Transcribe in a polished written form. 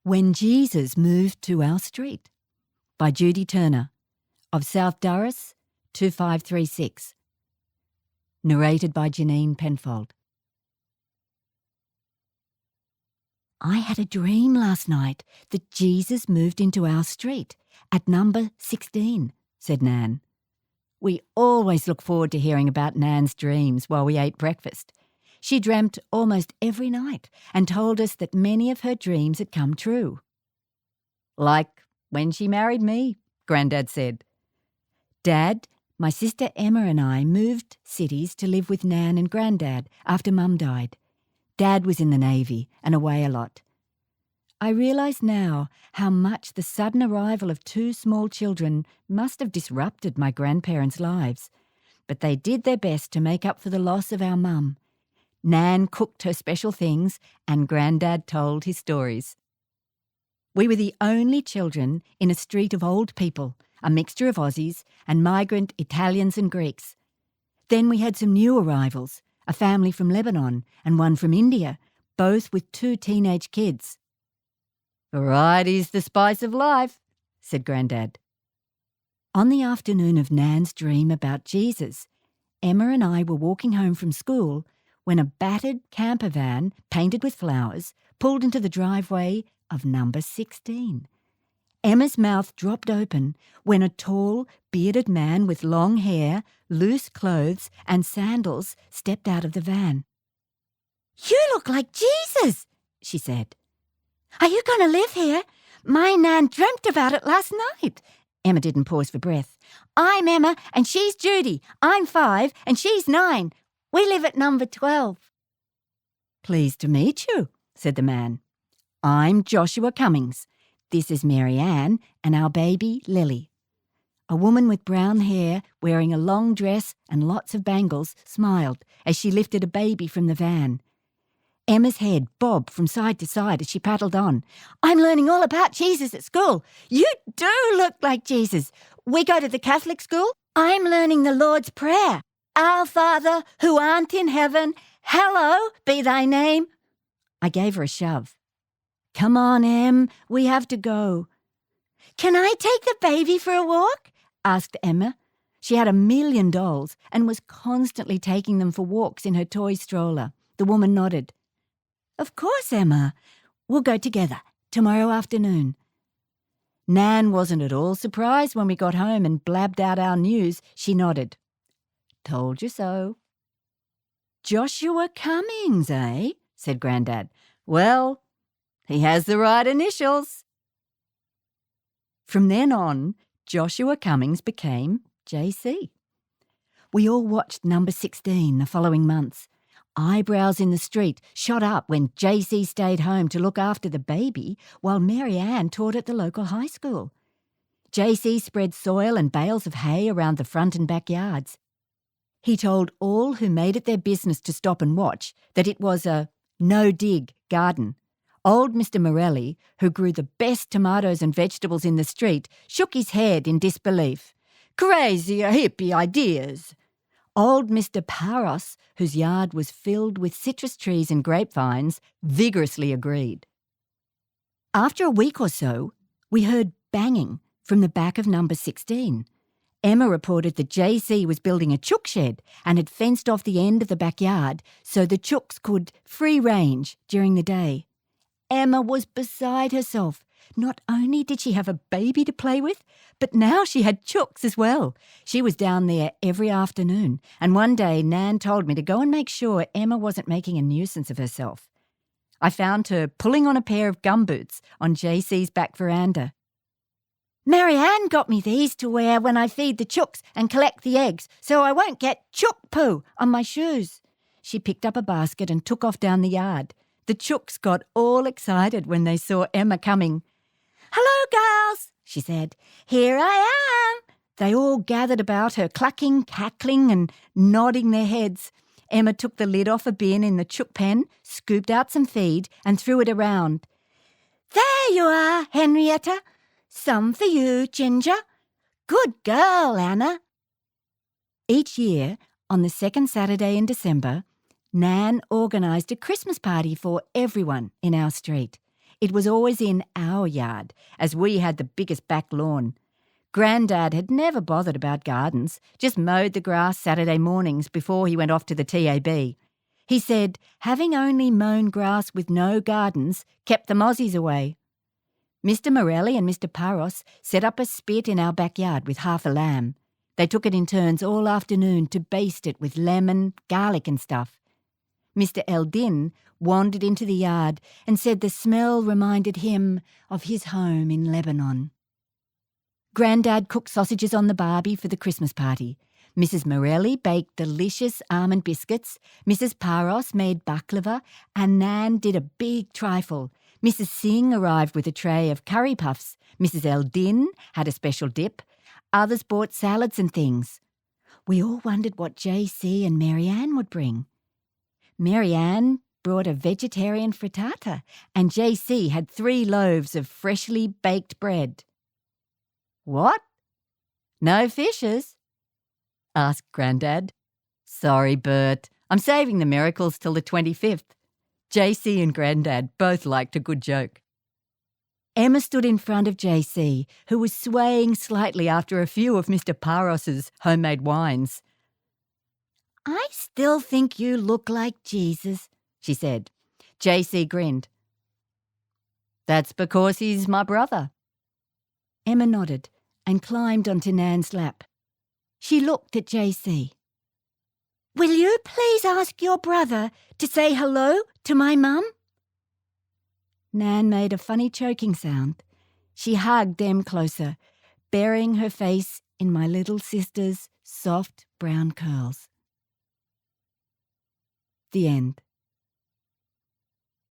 When Jesus Moved to Our Street by Judy Turner of South Durras 2536. Narrated by Janine Penfold. I had a dream last night that Jesus moved into our street at number 16, said Nan. We always look forward to hearing about Nan's dreams while we ate breakfast. She dreamt almost every night and told us that many of her dreams had come true. Like when she married me, Grandad said. Dad, my sister Emma and I moved cities to live with Nan and Grandad after Mum died. Dad was in the Navy and away a lot. I realise now how much the sudden arrival of two small children must have disrupted my grandparents' lives, but they did their best to make up for the loss of our mum. Nan cooked her special things and Grandad told his stories. We were the only children in a street of old people, a mixture of Aussies and migrant Italians and Greeks. Then we had some new arrivals, a family from Lebanon and one from India, both with two teenage kids. Variety's the spice of life, said Grandad. On the afternoon of Nan's dream about Jesus, Emma and I were walking home from school when a battered camper van, painted with flowers, pulled into the driveway of number 16. Emma's mouth dropped open when a tall, bearded man with long hair, loose clothes and sandals stepped out of the van. "You look like Jesus," she said. "Are you going to live here? My Nan dreamt about it last night." Emma didn't pause for breath. "I'm Emma and she's Judy. I'm 5 and she's 9. We live at number 12. "Pleased to meet you," said the man. "I'm Joshua Cummings. This is Mary Ann and our baby, Lily." A woman with brown hair, wearing a long dress and lots of bangles, smiled as she lifted a baby from the van. Emma's head bobbed from side to side as she paddled on. "I'm learning all about Jesus at school. You do look like Jesus. We go to the Catholic school. I'm learning the Lord's Prayer. Our Father, who art in heaven, hallowed be thy name." I gave her a shove. "Come on, Em, we have to go." "Can I take the baby for a walk?" asked Emma. She had 1,000,000 dolls and was constantly taking them for walks in her toy stroller. The woman nodded. "Of course, Emma. We'll go together tomorrow afternoon." Nan wasn't at all surprised when we got home and blabbed out our news. She nodded. "Told you so." "Joshua Cummings, eh?" said Grandad. "Well, he has the right initials." From then on, Joshua Cummings became JC. We all watched number 16 the following months. Eyebrows in the street shot up when JC stayed home to look after the baby while Mary Ann taught at the local high school. JC spread soil and bales of hay around the front and backyards. He told all who made it their business to stop and watch that it was a no-dig garden. Old Mr. Morelli, who grew the best tomatoes and vegetables in the street, shook his head in disbelief. "Crazy hippie ideas." Old Mr. Paros, whose yard was filled with citrus trees and grapevines, vigorously agreed. After a week or so, we heard banging from the back of number 16. Emma reported that JC was building a chook shed and had fenced off the end of the backyard so the chooks could free range during the day. Emma was beside herself. Not only did she have a baby to play with, but now she had chooks as well. She was down there every afternoon, and one day Nan told me to go and make sure Emma wasn't making a nuisance of herself. I found her pulling on a pair of gumboots on JC's back veranda. "Mary Ann got me these to wear when I feed the chooks and collect the eggs, so I won't get chook poo on my shoes." She picked up a basket and took off down the yard. The chooks got all excited when they saw Emma coming. "Hello, girls," she said. "Here I am." They all gathered about her, clucking, cackling and nodding their heads. Emma took the lid off a bin in the chook pen, scooped out some feed and threw it around. "There you are, Henrietta. Some for you, Ginger. Good girl, Anna." Each year, on the second Saturday in December, Nan organised a Christmas party for everyone in our street. It was always in our yard, as we had the biggest back lawn. Grandad had never bothered about gardens, just mowed the grass Saturday mornings before he went off to the TAB. He said having only mown grass with no gardens kept the mozzies away. Mr. Morelli and Mr. Paros set up a spit in our backyard with half a lamb. They took it in turns all afternoon to baste it with lemon, garlic and stuff. Mr. Eldin wandered into the yard and said the smell reminded him of his home in Lebanon. Grandad cooked sausages on the barbie for the Christmas party. Mrs. Morelli baked delicious almond biscuits, Mrs. Paros made baklava, and Nan did a big trifle. Mrs. Singh arrived with a tray of curry puffs. Mrs. Eldin had a special dip. Others bought salads and things. We all wondered what JC and Marianne would bring. Marianne brought a vegetarian frittata, and JC had 3 loaves of freshly baked bread. "What? No fishes?" asked Grandad. "Sorry, Bert. I'm saving the miracles till the 25th. JC and Grandad both liked a good joke. Emma stood in front of JC, who was swaying slightly after a few of Mr. Paros's homemade wines. "I still think you look like Jesus," she said. JC grinned. "That's because he's my brother." Emma nodded and climbed onto Nan's lap. She looked at JC. "Will you please ask your brother to say hello to my mum?" Nan made a funny choking sound. She hugged Em closer, burying her face in my little sister's soft brown curls. The end.